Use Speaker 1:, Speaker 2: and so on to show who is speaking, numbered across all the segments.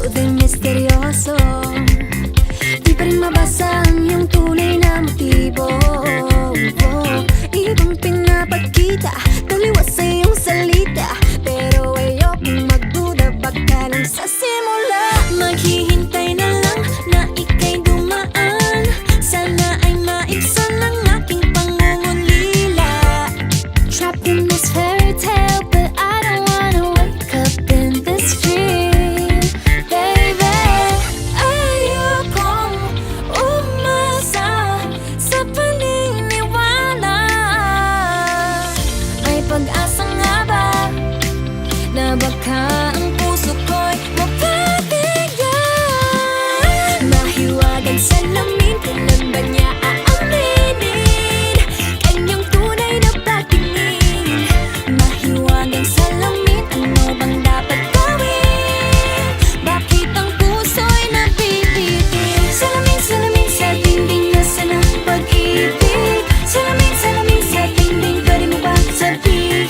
Speaker 1: ikaw din misteryoso. Di pa rin mabasa ang iyong tunay na motibo. Ibang pinapakita, taliwas sa iyong salita, pero ayokong magduda, baka lang sa simula. Maghihintay na lang na ika'y dumaan, sana ay maibsan ang aking pangungulila. Trapped in this fairy tale, but I don't wanna wake up in this dream, baby. Ayokong umasa sa paniniwala. May pag-asa nga ba na baka ang puso ko'y mapabigyan? Mahiwagang salamin, kailan ba niya aaminin kanyang tunay na patingin? Mahiwagang salamin, ano bang dapat gawin? Bakit ang puso'y nabibitin? Salamin, salamin sa dingding, nasa ng pag-ibig. Salamin, salamin sa dingding, pwede mo ba sabihin?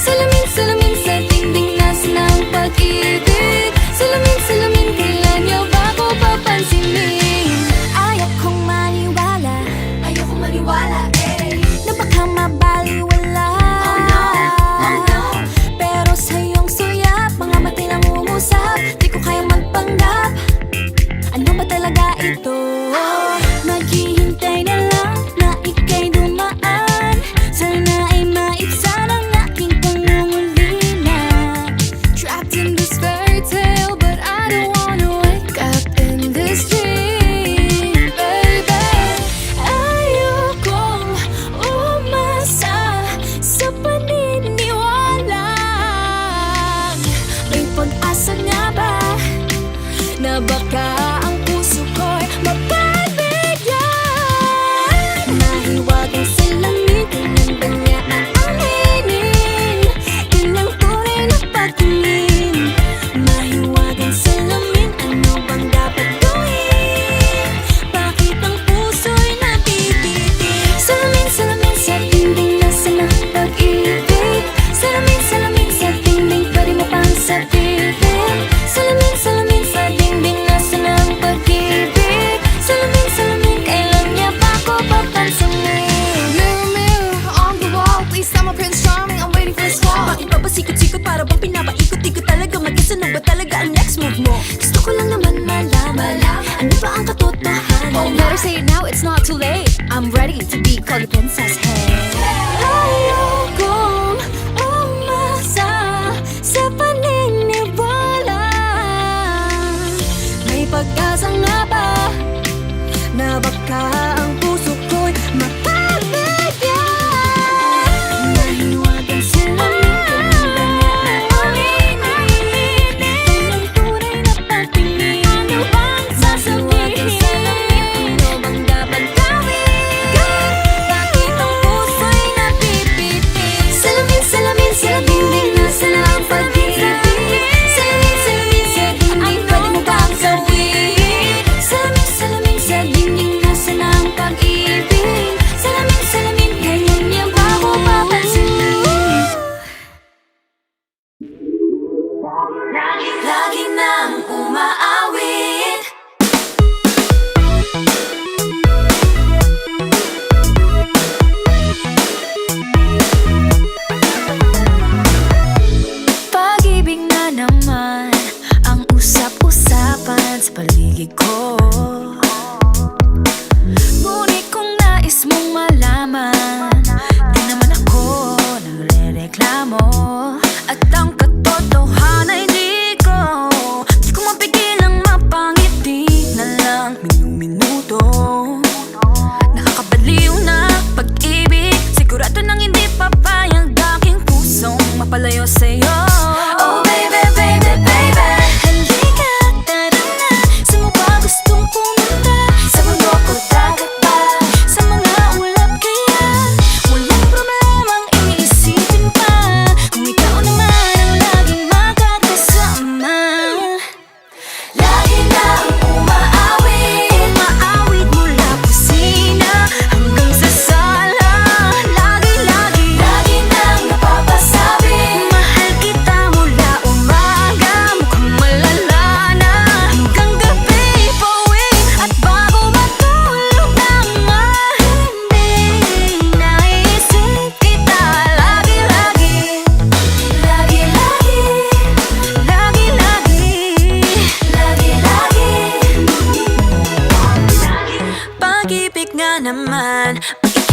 Speaker 1: Salamin, salamin sa dingding, nasa ng pag-ibig. Salamin, salamin, kailan niyo ba ako papansinin? Ayokong maniwala, na baka mabaliwala. Oh no, pero sa iyong suyap, mga mata'y nangungusap, di ko kayang magpanggap. Ano ba talaga ito? Maghihintay na lang na ika'y dumaan, sana ay maibsan ang aking pangungulila. Trapped in this fairy tale, but I don't wanna wake up in this dream, baby. Ayokong umasa sa paniniwala. May pag-asa nga ba na baka ang puso ko'y mapabigyan? Mahiwagang salamin, kailan ba niya aaminin kanyang tunay na patingin? Mahiwagang salamin, ano bang dapat gawin? Bakit ang puso'y nabibitin? Salamin, salamin sa dingding, nasa ng pag-ibig. Salamin, salamin sa dingding, pwede mo pang sabihin? Salamin, salamin sa dingding, nasa ng pag-ibig. Salamin, salamin, kailan niya ba ako papansinin?
Speaker 2: Mirror, mirror on the wall, please tell my Prince Charming I'm waiting for this call.
Speaker 1: Bakit ba sikot-sikot, para bang pinapaikot-ikot talaga? Mag-isa na ba talaga ang next move mo? Gusto ko lang naman malaman, ano ba ang katotohanan?
Speaker 2: Oh, better say it now, it's not too late. I'm ready to be called a princess, hey.
Speaker 1: Ayokong umasa sa paniniwala. May pag-asa nga ba na baka ang puso ko'y mapabigyan? Mahiwagang salamin, kailan ba niya aaminin kanyang tunay na patingin? Ano bang sasabihin? Ano bang dapat gawin? Bakit ang puso'y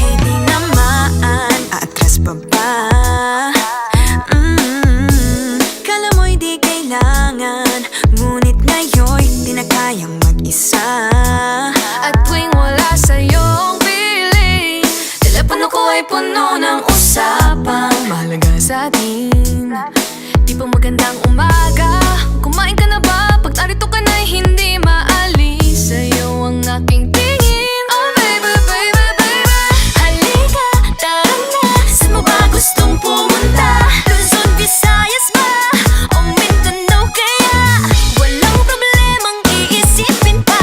Speaker 1: Ay di naman aatras pa ba? Kala mo'y di kailangan, ngunit ngayon'y di na kayang mag-isa.
Speaker 2: At tuwing wala sa'yong piling, telepono ko ay puno ng usapang mahalaga sa atin. Di ba magandang umaga? Kumain ka na ba? Pag narito ka na'y hindi maalis sa'yo ang aking tingin. Oh baby, baby, baby,
Speaker 1: Halika, tara na, saan mo ba gustong pumunta? Luzon, Visayas ba? O Mindanao kaya? Walang problemang iisipin pa,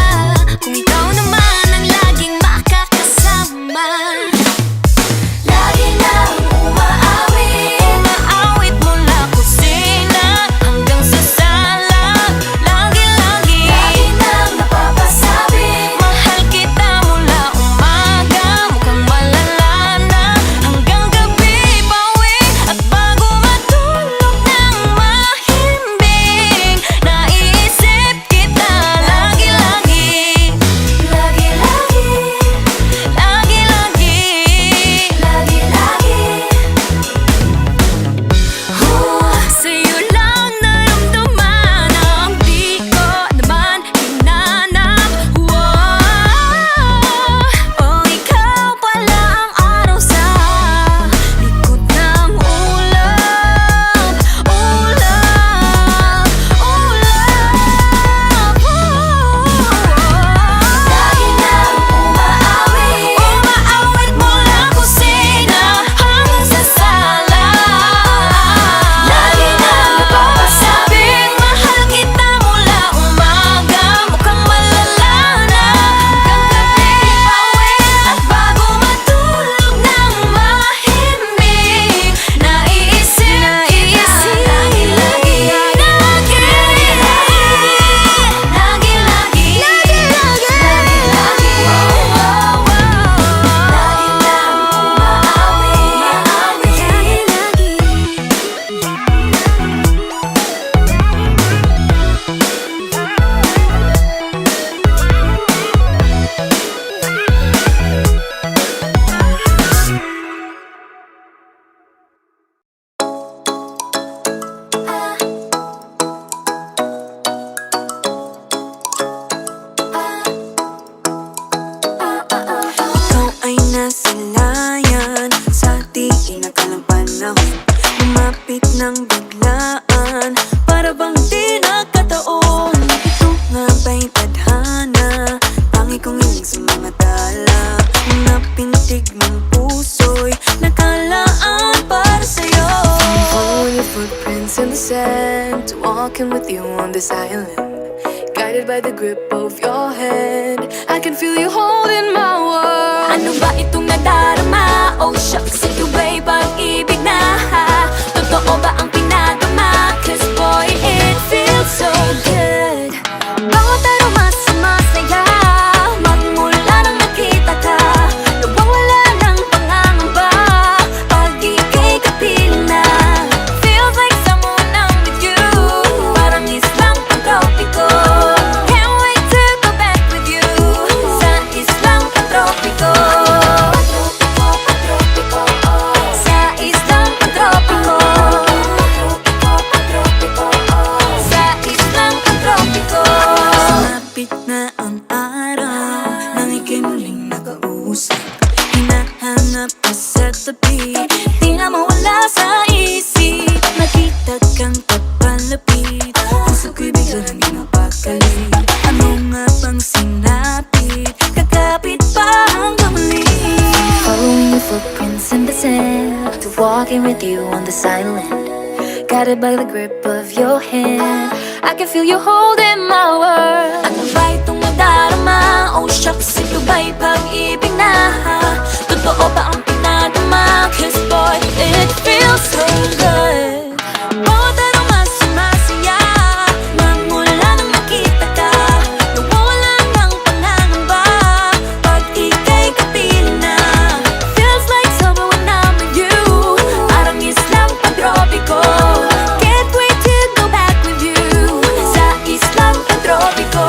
Speaker 1: kung ikaw naman ang laging makakasama. Lagi nang umaawit mula kusina hanggang sa sala. Lagi-lagi nang napapasabi, mahal kita mula umaga, mukhang malala na hanggang gabi. Pauwi at bago matulog ng mahimbing, naiisip kita lagi-lagi. Lagi-lagi, lagi-lagi, lagi-lagi. Sa'yo lang naramdaman ang di ko naman hinanap. Oh, ikaw pala ang araw sa likod ng ulap. Ulap, ulap. Lagi nang umaawit mula kusina hanggang sa sala. Lagi nang napapasabing, mahal kita mula umaga, mukhang malala na hanggang gabi. Pauwi at bago matulog ng mahimbing, naiisip kita lagi-lagi. Lagi-lagi, lagi-lagi. Lagi nang umaawit lagi-lagi. Ikaw ay nasilayan sa di inakalang panahon, lumapit ng biglaan, para bang di nakataon. Ito nga ba'y tadhana, tangi kong hiling sa mga tala, mga pintig ng puso'y nakalaan para sa'yo.
Speaker 2: following your footprints in the sand, walking with you on this island, guided by the grip of your hand. I can feel you holding my world.
Speaker 1: Ano ba itong nadarama? Oh shucks, ito ba'y pag-ibig na? Totoo ba ang pinadama? Cause boy, it feels so good. Bawat aroma sumasaya, magmula nang nakita ka, nawawala ng pangangamba pag ika'y kapiling na. Feels like someone I'm with you, parang islang pantropiko. Can't wait to go back with you sa islang pantropiko. Sa islang pantropiko. Sa islang pantropiko. Sumapit na ang araw nang ika'y muling nakausap, hinahanap ka sa tabi, di na mawala sa isip. Nakita kang papalapit, puso ko'y bigla nang di mapakali. Ano nga bang sinapit, kakapit pa hanggang muli.
Speaker 2: Following your footprints in the sand, to walking with you on this island, guided by the grip of your hand. I can feel you holding my world.
Speaker 1: Ano ba itong nadarama? Oh shucks, ito ba'y pag-ibig na? Totoo ba ang pinadama? Cause boy, it feels so good. Bawat aroma sumasaya, magmula nang nakita ka, nawawala ng pangangamba pag ika'y kapiling na. Feels like summer when I'm with you, parang islang pantropiko. Can't wait to go back with you sa islang pantropiko.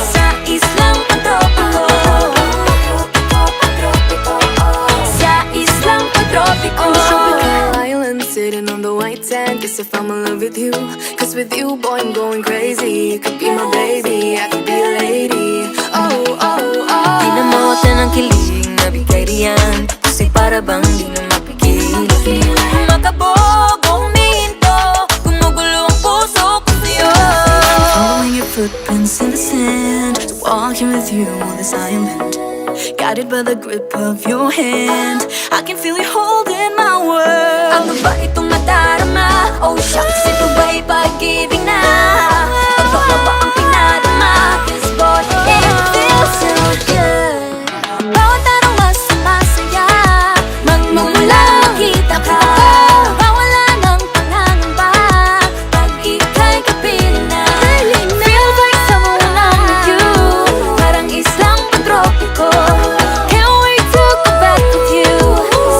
Speaker 1: Sa islang pantropiko.
Speaker 2: curious if I'm in love with you. Cause with you, boy, I'm going crazy. You could be my baby, I could be a lady. Oh, oh, oh.
Speaker 3: Di na mawatan ng kilig, nabigay riyan. Kasi para bang di na mapigil. Makabog o huminto, gumugulo ang puso ko sa'yo.
Speaker 2: Following your footprints in the sand, walking with you on this island, guided by the grip of your hand. I can feel you holding my world.
Speaker 3: Ano ba itong nadarama? Oh shucks, ito ba'y pag-ibig na? Pagkaka ba ang pinadama? Cause boy, it feels so good.
Speaker 2: Bawat araw mas masaya,
Speaker 3: Magmumula makita ka,
Speaker 2: mawala ng pangangamba pag ika'y kapiling na. Feels like someone I'm with you, parang islang pantropiko. Can't wait to go back with you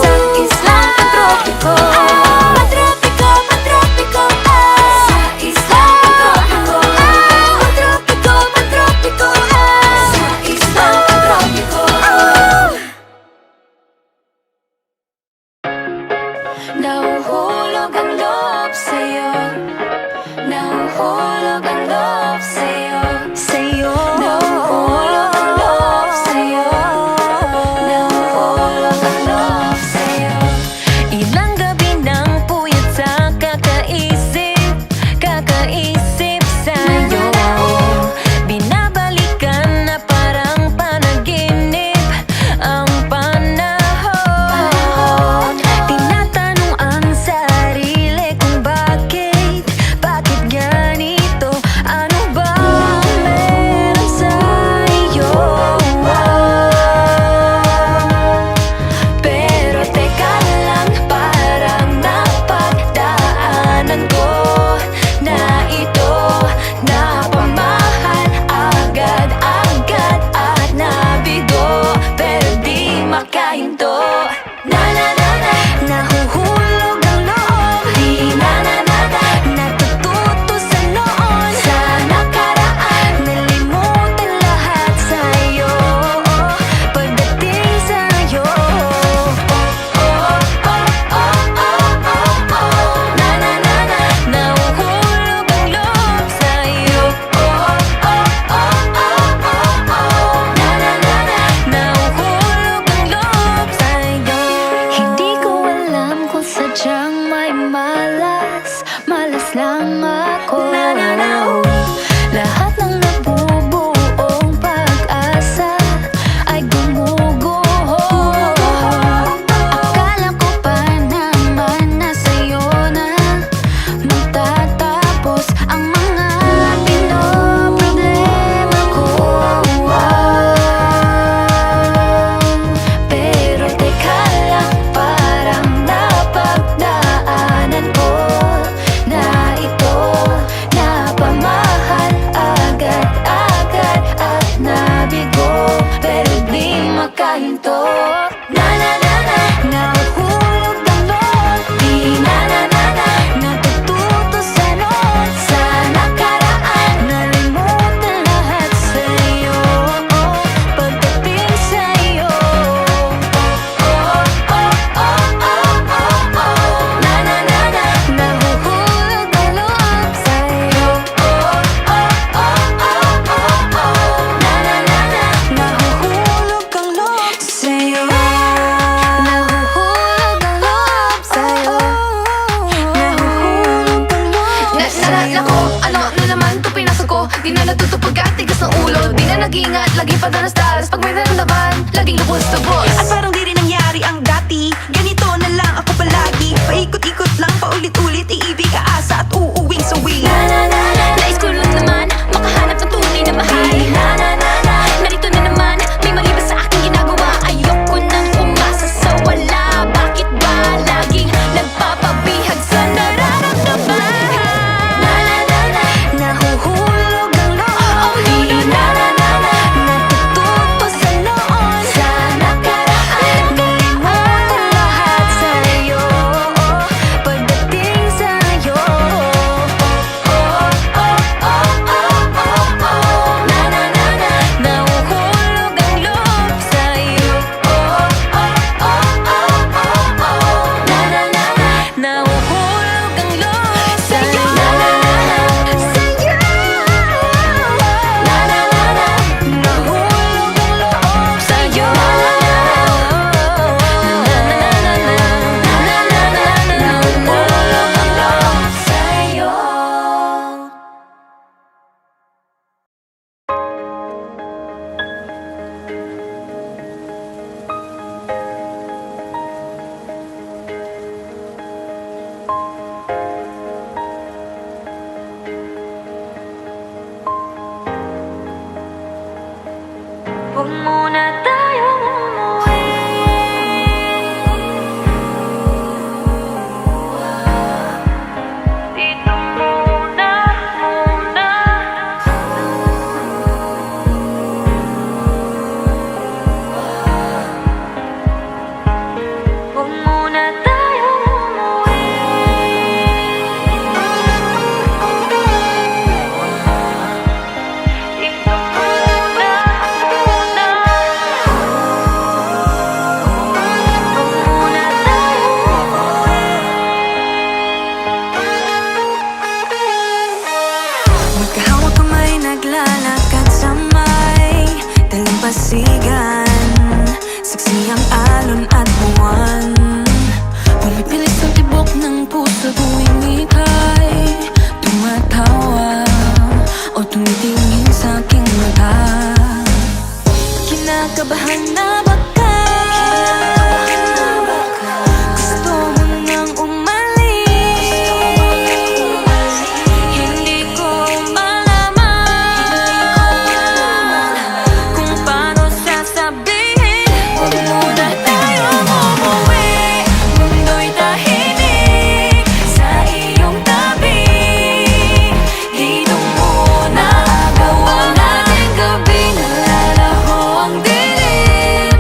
Speaker 2: sa islang pantropiko. Pantropiko, pantropiko, sa islang pantropiko. Pantropiko, pantropiko, sa islang pantropiko. Nahuhulog ang loob sa'yo, nahuhulog ang loob sa'yo, sa'yo. Nahuhulog ang loob sa'yo, nahuhulog ang loob sa'yo.
Speaker 3: Ilang gabi ng puyat sa kakaisip, kakaisip sa'yo. Binabalikan na parang panaginip ang panahon. Tinatanong ang sarili kung bakit ganito? Ano ba meron sa'yo? Pero teka lang, parang napagdaanan ko na ito, napamahal agad-agad at nabigo, pero di makahinto. Na na na na, nahuhulog ang loob. Di na na na na, natututo sa noon, sa nakaraan, nalimutan lahat sa'yo. Pagdating sa'yo, na na na na, nahuhulog ang loob sa'yo. Na na na na, nahuhulog ang loob sa'yo. Hindi ko alam kung sadyang may malas, malas lang ako. Lahat ng nabubuong pag-asa ay gumuguho. Akala ko pa naman na sa'yo na magtatapos ang mga pinoproblema ko. Pero teka lang, parang napagdaanan ko na ito, napamahal agad-agad at nabigo, pero di makahinto. Na na na na, nahuhulog ang loob. Di na na na na, natututo sa noon, sa nakaraan, nalimutan lahat sa'yo. Pagdating sa'yo, na na na na, nahuhulog ang loob sa'yo. Na na na na, nahuhulog ang loob sa'yo. Nahuhulog ang loob sa'yo. Nahuhulog ang loob sa'yo.
Speaker 2: Nako, ano na naman ito pinasok ko? Di na natuto pagkatigas ng ulo. Di na nag-ingat, lagi pa danas-dalas. Pag may naramdaman, laging lubos-lubos.
Speaker 4: At parang di rin nangyari ang dati. Ganito na lang ako palagi. Paikot-ikot lang, paulit-ulit. Iibig, aasa at uuwing sawi.
Speaker 2: Na na na na, nais ko lang naman makahanap ng tunay na mahal. Na na na na, narito na naman, may mali ba sa aking ginagawa? Ayoko nang umasa sa wala. Bakit ba laging nagpapabihag sa nararamdaman? Na na na na,
Speaker 3: Nahuhulog ang loob.
Speaker 2: oh di na na na na,
Speaker 3: Natututo sa noon,
Speaker 2: sa nakaraan.
Speaker 3: muna tayong umuwi. Dito muna, muna. Huwag muna tayong umuwi. Dito muna, muna. Huwag muna tayong umuwi.
Speaker 2: Magkahawak kamay, naglalakad sa may dalampasigan. Saksi ang alon at buwan. Pumipilis ang tibok ng puso tuwing ika'y tumatawa o tumitingin sa aking mata. Kinakabahan na baka gusto mo nang umalis. Hindi ko malaman kung paano sasabihin. Huwag muna tayong umuwi. Mundo'y tahimik sa iyong tabi. Dito muna gawa natin gabi. Nalalaho ang dilim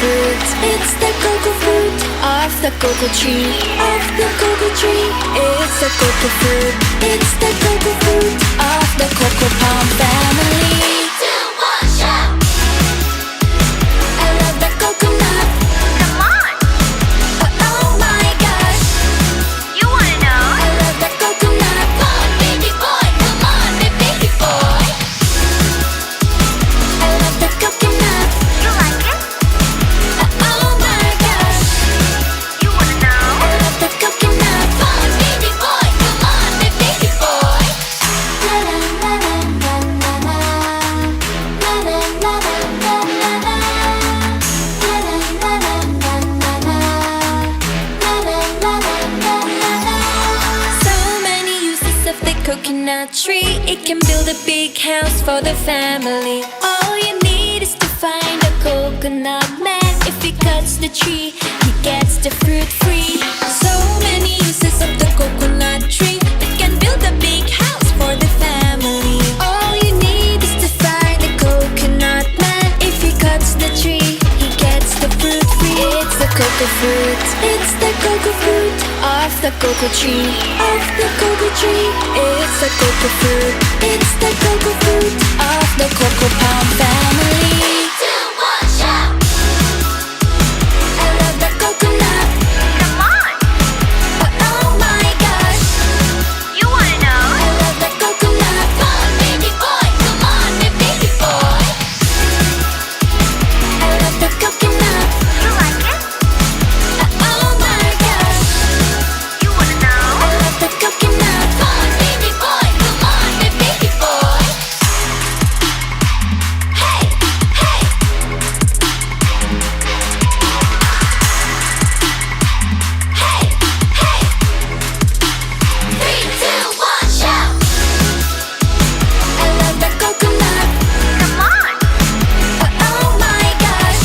Speaker 1: fruit. It's the cocoa fruit of the cocoa tree. Of the cocoa tree. It's the cocoa fruit. It's the cocoa fruit of the cocoa palm family. I love the coconut.
Speaker 3: Come on,
Speaker 1: Oh my gosh.
Speaker 3: you wanna know?
Speaker 1: I love the coconut. Come on, baby boy. Come on, baby boy. I love the coconut.
Speaker 3: You like it?
Speaker 1: Oh my gosh.
Speaker 3: You wanna know?
Speaker 1: I love the coconut. Come on, baby boy. Come on, baby boy. La la la la la la la. La la la la la la la. La la la la la la la. La la la la la la. So many uses of the coconut tree. It can build a big house for the family. All you need is to find a coconut man. If he cuts the tree, he gets the fruit free. So many uses of the coconut tree. It can build a big house for the family. All you need is to find a coconut man. If he cuts the tree, he gets the fruit free. It's the cocoa fruit. It's the cocoa fruit of the cocoa tree. Of the cocoa tree. It's the cocoa fruit. It's the cocoa fruit of the cocoa palm family. I love the coconut.
Speaker 3: Come on,
Speaker 1: Oh my gosh.
Speaker 3: you wanna know?
Speaker 1: I love the coconut. Come on, baby boy. Come on, baby boy. I love the coconut.
Speaker 3: You like it?
Speaker 1: Oh my gosh.
Speaker 3: You wanna know?
Speaker 1: I love the coconut. Come on, baby boy. Come on, baby boy. Hey, hey. Hey, hey. 3, 2, 1, shout. I love the coconut.
Speaker 3: Come on,
Speaker 1: Oh my gosh.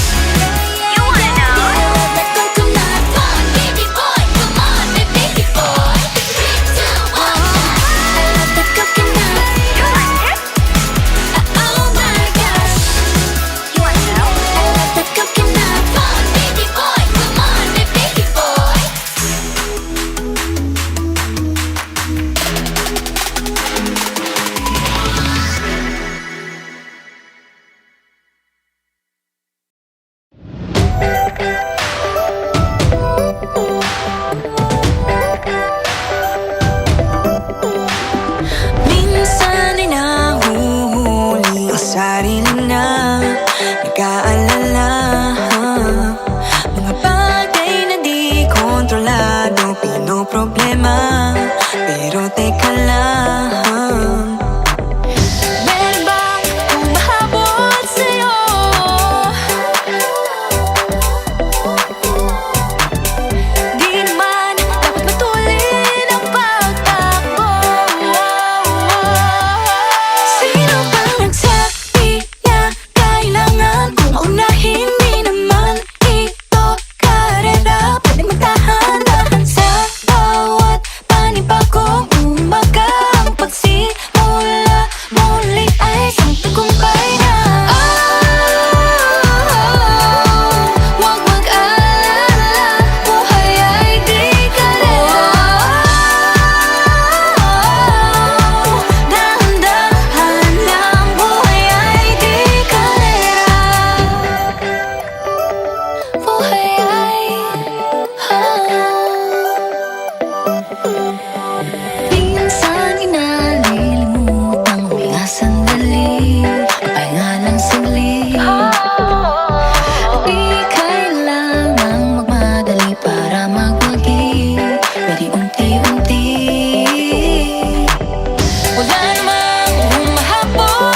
Speaker 3: you wanna know?
Speaker 1: I love the coconut. Come on, baby boy. Come on, baby boy. 3, 2, 1, I love the coconut.
Speaker 3: You like it?
Speaker 1: Oh my gosh.
Speaker 3: You wanna know?
Speaker 1: I love the coconut. Come on, baby boy. Come on, baby boy.
Speaker 4: Minsan ay nahuhuli ang sarili na nag-aalala. Mga bagay na di kontrolado, pinoproblema. Pero teka lang, meron bang humahabol sa'yo? Di naman dapat matulin ang pagtakbo. Sino bang nagsabi na kailangan kong maunahin? Di naman ito karera, pwede magdahan-dahan sa bawat panibagong umaga. Ang pagsimula muli ay isang tagumpay na. Huwag mag-alala, buhay ay di kalera. Dahan-dahan lang, buhay ay di kalera. Buhay ay minsan inalilimutang huminga sandali, pahinga ng saglit. Di kailangang magmadali para magwagi, pwede unti-unti. Wala namang humahabol